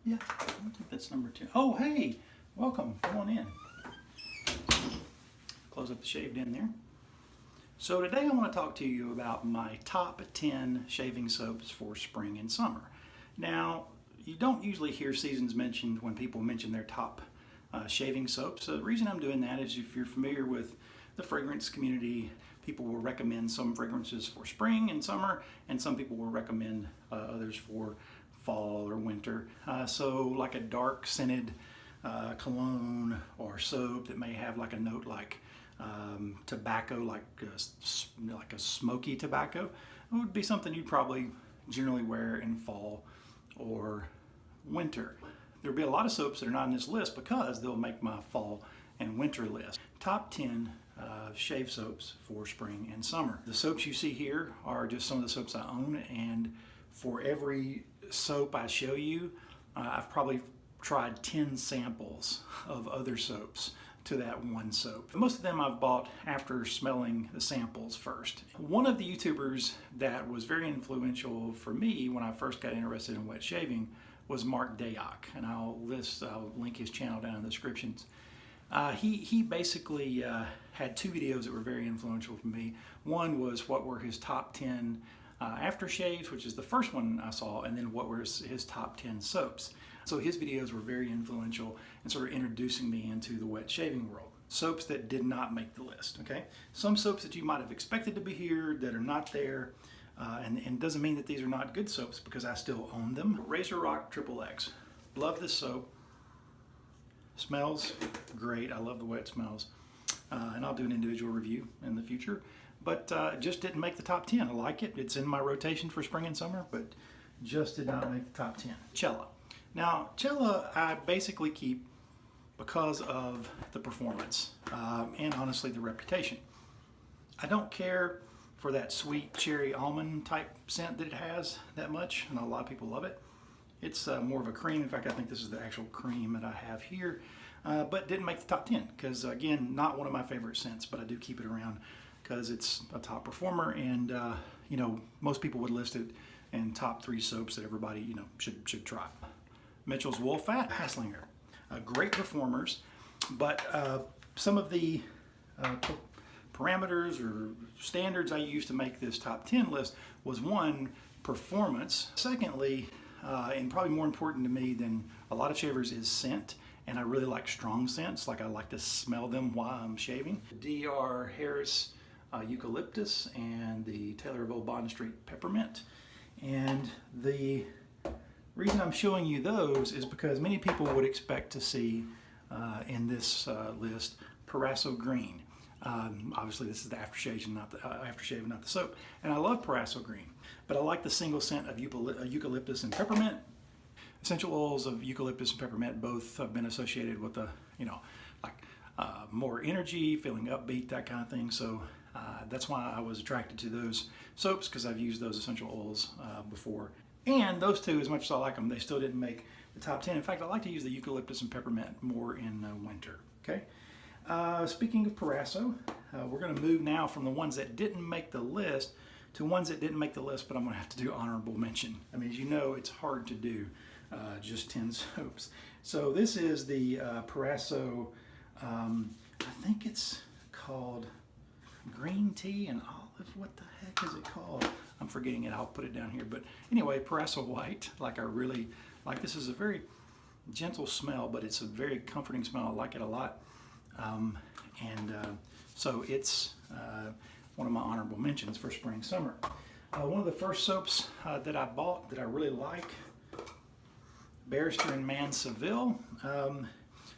Yeah, I think that's number 2. Oh, hey, welcome. Come on in. Close up the shaved end there. So today I want to talk to you about my top 10 shaving soaps for spring and summer. Now, you don't usually hear seasons mentioned when people mention their top shaving soaps. So the reason I'm doing that is if you're familiar with the fragrance community, people will recommend some fragrances for spring and summer, and some people will recommend others for fall or winter. So like a dark scented cologne or soap that may have like a note like tobacco, like a smoky tobacco, would be something you'd probably generally wear in fall or winter. There'll be a lot of soaps that are not on this list because they'll make my fall and winter list. Top 10 shave soaps for spring and summer. The soaps you see here are just some of the soaps I own, and for every soap I show you, I've probably tried 10 samples of other soaps to that one soap. Most of them I've bought after smelling the samples first. One of the YouTubers that was very influential for me when I first got interested in wet shaving was Mark Dayock, and I'll link his channel down in the descriptions. He basically had 2 videos that were very influential for me. One was what were his top 10 aftershaves, which is the first one I saw, and then what were his top 10 soaps. So his videos were very influential in sort of introducing me into the wet shaving world. Soaps that did not make the list, okay? Some soaps that you might have expected to be here that are not there, and doesn't mean that these are not good soaps because I still own them. Razor Rock Triple X. Love this soap. Smells great. I love the way it smells. And I'll do an individual review in the future. But it just didn't make the top 10. I like it. It's in my rotation for spring and summer, but just did not make the top 10. Cella. Now, Cella I basically keep because of the performance and honestly the reputation. I don't care for that sweet cherry almond type scent that it has that much, and a lot of people love it. It's more of a cream. In fact, I think this is the actual cream that I have here, but didn't make the top 10 because, again, not one of my favorite scents, but I do keep it around because it's a top performer, and you know, most people would list it in top 3 soaps that everybody should try. Mitchell's Wool Fat, Hasslinger, great performers, but some of the parameters or standards I used to make this top 10 list was, 1, performance. Secondly, and probably more important to me than a lot of shavers, is scent. And I really like strong scents, like I like to smell them while I'm shaving. D.R. Harris Eucalyptus and the Taylor of Old Bond Street Peppermint. And the reason I'm showing you those is because many people would expect to see in this list Parasso Green. Obviously this is the aftershave and not the soap. And I love Parasso Green, but I like the single scent of eucalyptus and peppermint. Essential oils of eucalyptus and peppermint both have been associated with more energy, feeling upbeat, that kind of thing. So that's why I was attracted to those soaps, because I've used those essential oils before. And those 2, as much as I like them, they still didn't make the top 10. In fact, I like to use the eucalyptus and peppermint more in winter. Okay. Speaking of Parasso, we're going to move now from the ones that didn't make the list to ones that didn't make the list, but I'm going to have to do honorable mention. I mean, as you know, it's hard to do just 10 soaps. So this is the Parasso, I think it's called Green Tea and Olive. What the heck is it called? I'm forgetting it. I'll put it down here. But anyway, Parasso White. Like, I really like this. Is a very gentle smell, but it's a very comforting smell. I like it a lot. So it's one of my honorable mentions for spring summer. One of the first soaps that I bought that I really like, Barrister and Man Seville.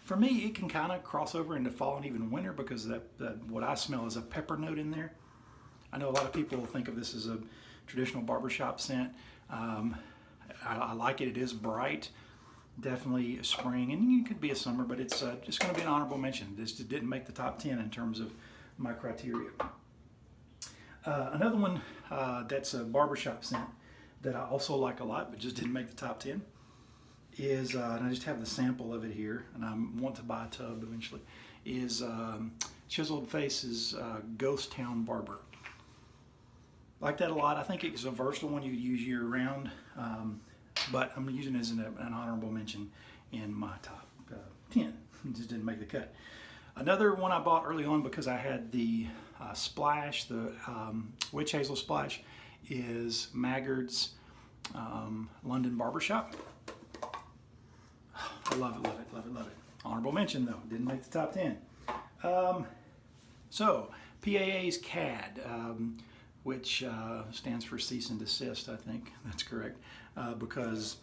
For me, it can kind of cross over into fall and even winter because what I smell is a pepper note in there. I know a lot of people think of this as a traditional barbershop scent. I like it. It is bright. Definitely a spring, and it could be a summer, but it's just going to be an honorable mention. This didn't make the top 10 in terms of my criteria. Another one that's a barbershop scent that I also like a lot, but just didn't make the top 10 is, and I just have the sample of it here, and I want to buy a tub eventually, is Chiseled Face's Ghost Town Barber. Like that a lot. I think it's a versatile one you use year round. but I'm using it as an honorable mention in my top 10. It just didn't make the cut. Another one I bought early on because I had the splash, the witch hazel splash, is Maggard's London Barbershop. I love it, love it, love it, love it. Honorable mention though, didn't make the top 10. So PAA's CAD, which stands for cease and desist, I think that's correct, because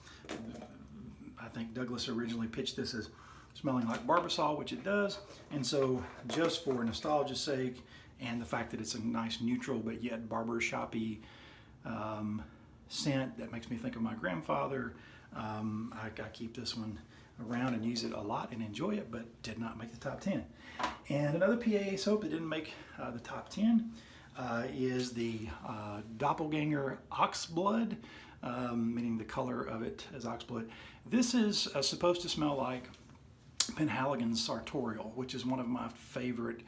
I think Douglas originally pitched this as smelling like Barbasol, which it does, and so just for nostalgia's sake and the fact that it's a nice neutral but yet barbershop-y scent that makes me think of my grandfather, I keep this one around and use it a lot and enjoy it, but did not make the top 10. And another PAA soap that didn't make the top 10 is the Doppelganger Oxblood, meaning the color of it is oxblood. This is supposed to smell like Penhaligon's Sartorial, which is one of my favorite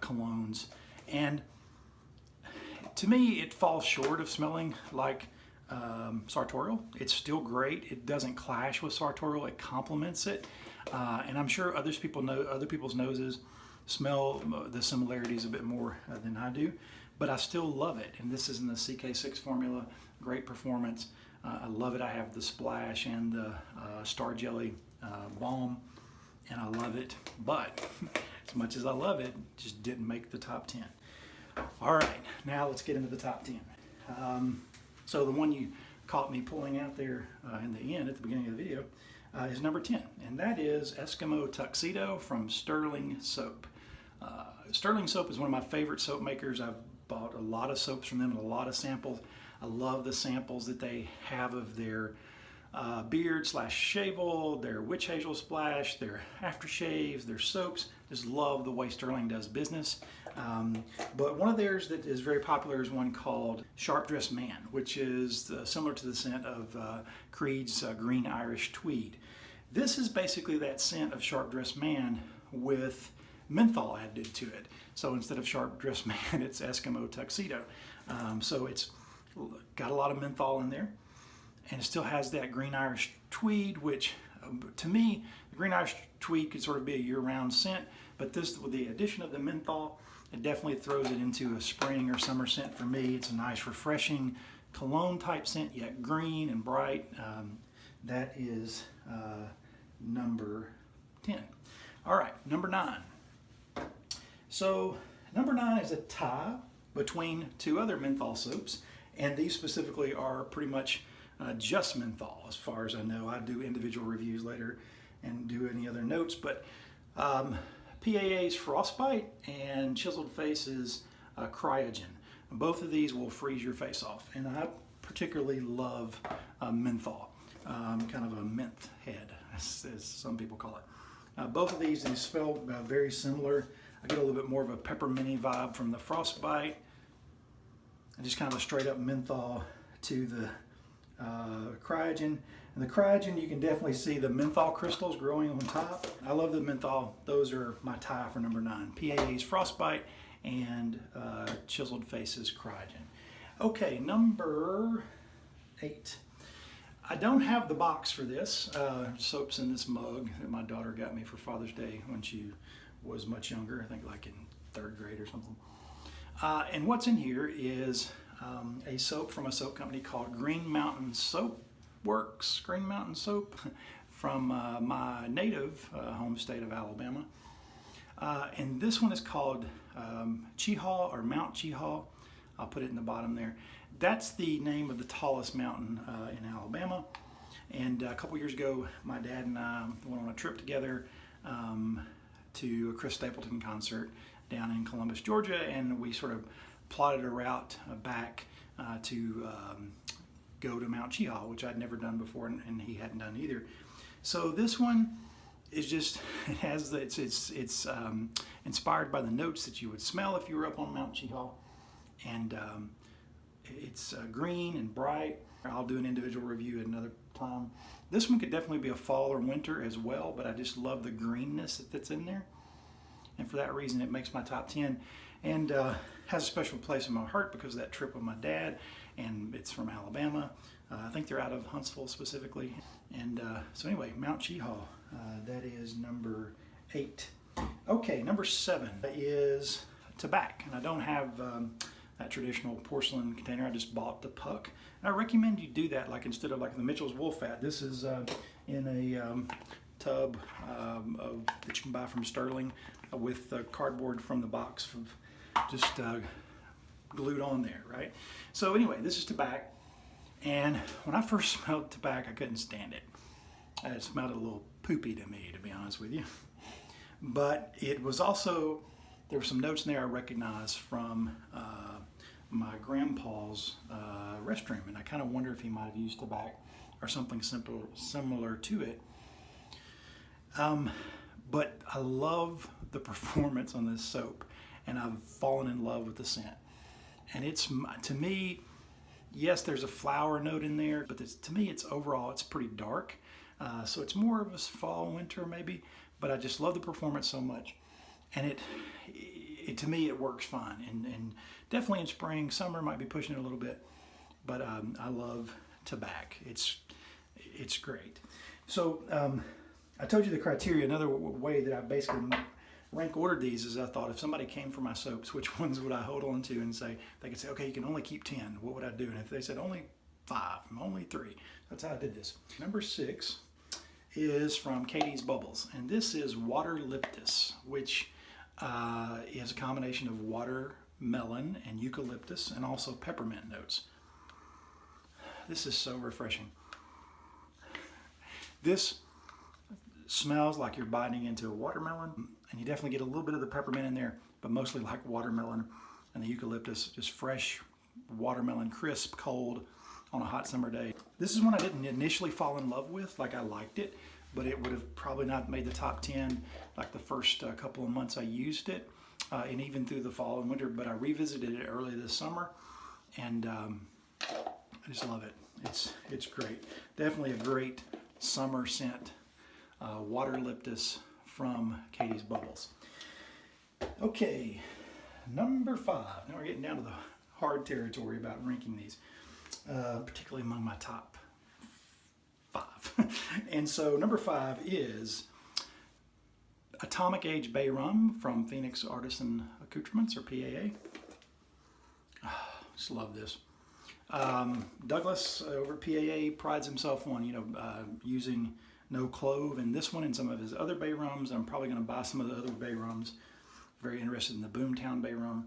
colognes. And to me, it falls short of smelling like Sartorial. It's still great. It doesn't clash with Sartorial. It complements it. And I'm sure other people's noses smell the similarities a bit more than I do, but I still love it. And this is in the CK6 formula. Great performance. I love it. I have the splash and the Star Jelly balm, and I love it. But as much as I love it, just didn't make the top 10. All right, now let's get into the top 10. So the one you caught me pulling out there in the end at the beginning of the video is number 10, and that is Eskimo Tuxedo from Sterling Soap. Sterling Soap is one of my favorite soap makers. I've bought a lot of soaps from them and a lot of samples. I love the samples that they have of their beard / shave oil, their witch hazel splash, their aftershaves, their soaps. Just love the way Sterling does business. But one of theirs that is very popular is one called Sharp Dressed Man, which is similar to the scent of Creed's Green Irish Tweed. This is basically that scent of Sharp Dressed Man with menthol added to it. So instead of Sharp Dressed Man, it's Eskimo Tuxedo. So it's got a lot of menthol in there, and it still has that Green Irish Tweed, which to me, the Green Irish Tweed could sort of be a year-round scent, but this, with the addition of the menthol, it definitely throws it into a spring or summer scent for me. It's a nice, refreshing cologne type scent, yet green and bright. That is number 10. All right, number 9. So number 9 is a tie between two other menthol soaps, and these specifically are pretty much just menthol as far as I know. I do individual reviews later and do any other notes, but PAA's Frostbite and Chiseled Face's Cryogen. Both of these will freeze your face off, and I particularly love menthol, kind of a mint head, as some people call it. Both of these, they smell very similar. I get a little bit more of a pepperminty vibe from the Frostbite, and just kind of a straight up menthol to the Cryogen. And the Cryogen, you can definitely see the menthol crystals growing on top. I love the menthol. Those are my tie for number 9. PAA's Frostbite and Chiseled Faces Cryogen. Okay, number 8. I don't have the box for this. Soap's in this mug that my daughter got me for Father's Day when she was much younger, I think like in 3rd grade or something. And what's in here is a soap from a soap company called Green Mountain Soap Works, Green Mountain Soap, from my native home state of Alabama. And this one is called Cheehaw or Mount Cheehaw. I'll put it in the bottom there. That's the name of the tallest mountain in Alabama. And a couple years ago, my dad and I went on a trip together to a Chris Stapleton concert down in Columbus, Georgia, and we sort of plotted a route back to go to Mount Cheehaw, which I'd never done before, and he hadn't done either. So this one is just, it has the, it's inspired by the notes that you would smell if you were up on Mount Cheehaw, and it's green and bright. I'll do an individual review at another time. This one could definitely be a fall or winter as well, but I just love the greenness that's in there. And for that reason, it makes my top 10. and has a special place in my heart because of that trip with my dad, and it's from Alabama. I think they're out of Huntsville specifically. And so anyway, Mount Cheahaw, that is number 8. Okay, number 7 is tobacco, and I don't have that traditional porcelain container. I just bought the puck. And I recommend you do that, like instead of like the Mitchell's Wool Fat. This is in a tub that you can buy from Sterling with cardboard from the box of just glued on there, right? So anyway, this is tobacco, and when I first smelled tobacco, I couldn't stand it. It smelled a little poopy to me, to be honest with you. But it was also, there were some notes in there I recognized from my grandpa's restroom, and I kind of wonder if he might have used tobacco or something similar to it. But I love the performance on this soap, and I've fallen in love with the scent. And it's, to me, yes, there's a flower note in there, but to me, it's overall, it's pretty dark. So it's more of a fall, winter maybe, but I just love the performance so much. And it to me, it works fine. And definitely in spring, summer might be pushing it a little bit, but I love tobacco. It's great. So I told you the criteria. Another way that I basically rank ordered these is I thought if somebody came for my soaps, which ones would I hold on to and say, they could say, okay, you can only keep 10. What would I do? And if they said only 5, only 3, that's how I did this. Number 6 is from Katie's Bubbles, and this is Waterlyptus, which is a combination of watermelon and eucalyptus and also peppermint notes. This is so refreshing. This smells like you're biting into a watermelon, and you definitely get a little bit of the peppermint in there, but mostly like watermelon and the eucalyptus, just fresh watermelon, crisp, cold on a hot summer day. This is one I didn't initially fall in love with. Like, I liked it, but it would have probably not made the top 10 like the first couple of months I used it, and even through the fall and winter. But I revisited it early this summer, and I just love it. It's great. Definitely a great summer scent. Waterlyptus from Katie's Bubbles. Okay, number 5. Now we're getting down to the hard territory about ranking these, particularly among my top 5. And so number 5 is Atomic Age Bay Rum from Phoenix Artisan Accoutrements, or PAA. Just love this. Douglas over at PAA prides himself on, using no clove in this one and some of his other bay rums. I'm probably going to buy some of the other bay rums. Very interested in the Boomtown Bay Rum.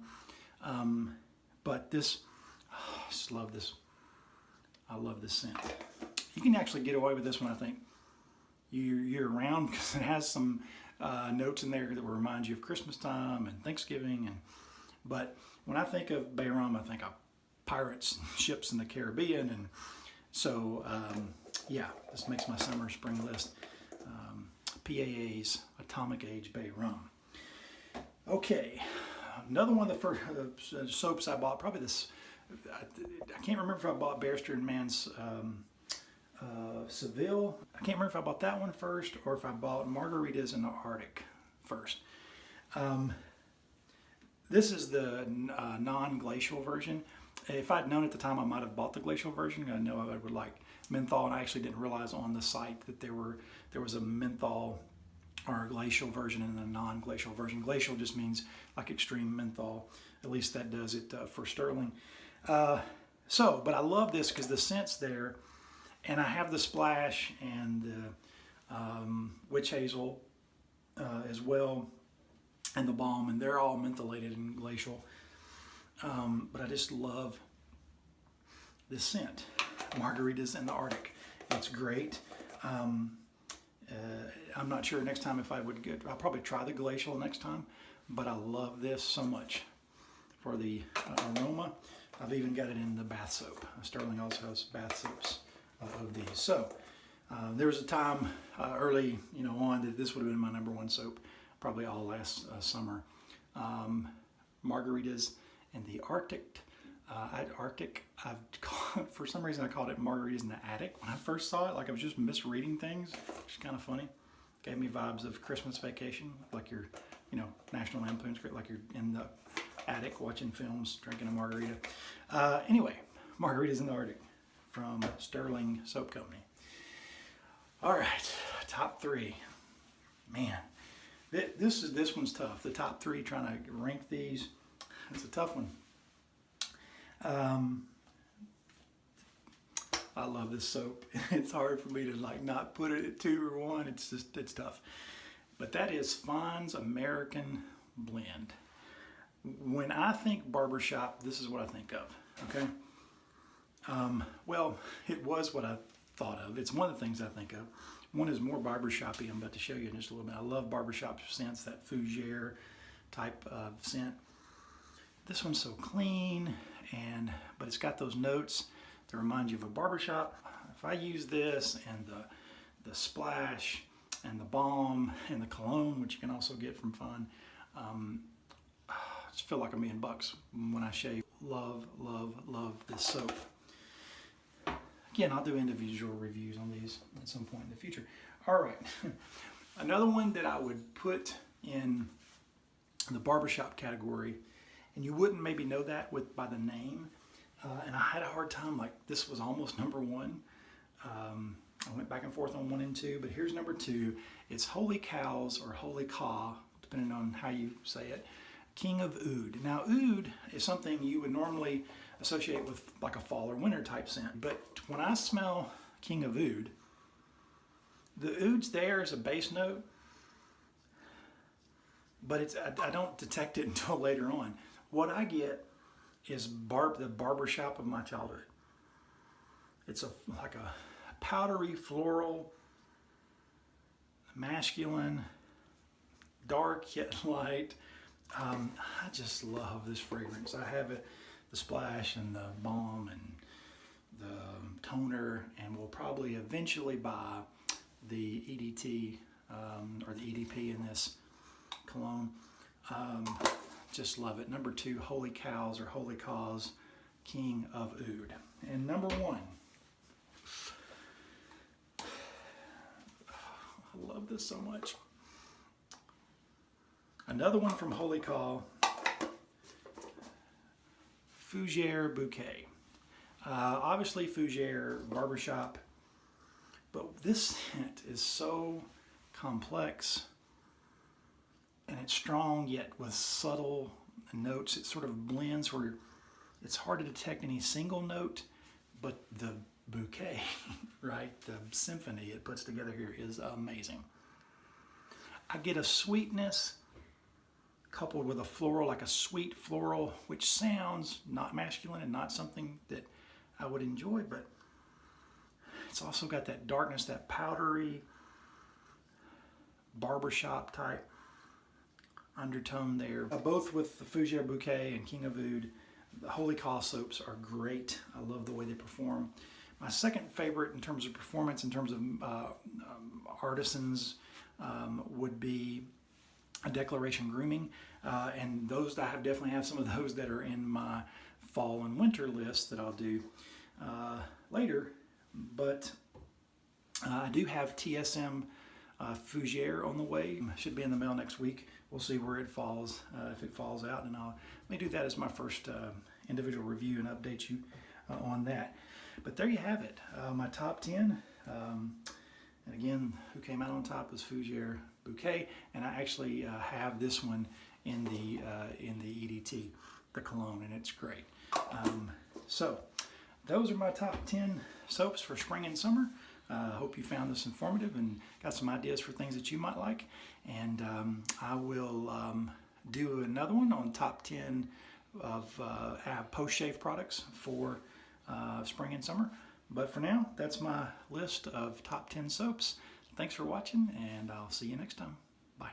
But this, I just love this. I love this scent. You can actually get away with this one, I think, year round, because it has some notes in there that will remind you of Christmas time and Thanksgiving. But when I think of bay rum, I think of pirates and ships in the Caribbean. And so, yeah, this makes my summer spring list. PAA's Atomic Age Bay Rum. Okay, another one of the first soaps I bought, probably this, I can't remember if I bought Barrister and Mann's Seville. I can't remember if I bought that one first or if I bought Margaritas in the Arctic first. This is the non-glacial version. If I'd known at the time, I might have bought the glacial version. I know I would like menthol, and I actually didn't realize on the site that there was a menthol or a glacial version and a non-glacial version. Glacial just means like extreme menthol. At least that does it for Sterling. But I love this because the scent's there, and I have the splash and the witch hazel as well, and the balm, and they're all mentholated and glacial. But I just love this scent. Margaritas in the Arctic. It's great. I'm not sure next time if I would get, I'll probably try the glacial next time, but I love this so much for the aroma. I've even got it in the bath soap. Sterling also has bath soaps of these. So there was a time early, on that this would have been my number 1 soap, probably all last summer. Margaritas in the Arctic. For some reason I called it Margaritas in the Attic when I first saw it. Like I was just misreading things, which is kind of funny. Gave me vibes of Christmas Vacation, like your, National Lampoon's, like you're in the attic watching films, drinking a margarita. Anyway, Margaritas in the Arctic from Sterling Soap Company. All right, top 3. Man, this one's tough. The top 3, trying to rank these, it's a tough one. I love this soap. It's hard for me to like not put it at 2 or 1. It's tough. But that is Fond's American Blend. When I think barbershop, this is what I think of. Okay. Well, it was what I thought of. It's one of the things I think of. One is more barbershoppy. I'm about to show you in just a little bit. I love barbershop scents, that fougere type of scent. This one's so clean, but it's got those notes to remind you of a barbershop. If I use this and the splash and the balm and the cologne, which you can also get from Fond, I just feel like a million bucks when I shave. Love, love, love this soap. Again, I'll do individual reviews on these at some point in the future. All right, another one that I would put in the barbershop category, and you wouldn't maybe know that by the name, and I had a hard time, like this was almost number 1. I went back and forth on 1 and 2, but here's number 2. It's Holy Cows or Holy Caw, depending on how you say it. King of Oud. Now, oud is something you would normally associate with like a fall or winter type scent, but when I smell King of Oud, the oud's there as a base note, but I don't detect it until later on. What I get is the barbershop of my childhood. It's like a powdery, floral, masculine, dark yet light. I just love this fragrance. I have it, the splash and the balm and the toner, and we'll probably eventually buy the EDT or the EDP in this cologne. Just love it. Number 2, Holy Cows or Holy Caws, King of Oud. And number 1, I love this so much. Another one from Holy Caw, Fougere Bouquet. Obviously Fougere, barbershop, but this scent is so complex and it's strong yet with subtle notes. It sort of blends where it's hard to detect any single note, but the bouquet, right, the symphony it puts together here is amazing. I get a sweetness coupled with a floral, like a sweet floral, which sounds not masculine and not something that I would enjoy, but it's also got that darkness, that powdery barbershop type undertone there. Both with the Fougere Bouquet and King of Oud, the Holy Caw soaps are great. I love the way they perform. My second favorite in terms of performance, in terms of artisans, would be a Declaration Grooming, and those I definitely have some of those that are in my fall and winter list that I'll do later. But I do have TSM Fougere on the way. Should be in the mail next week. We'll see where it falls, if it falls out, and I may do that as my first individual review and update you on that. But there you have it, my top 10. And again, who came out on top was Fougere Bouquet, and I actually have this one in the EDT, the cologne, and it's great. So those are my top 10 soaps for spring and summer. I hope you found this informative and got some ideas for things that you might like. And I will do another one on top 10 of post-shave products for spring and summer. But for now, that's my list of top 10 soaps. Thanks for watching, and I'll see you next time. Bye.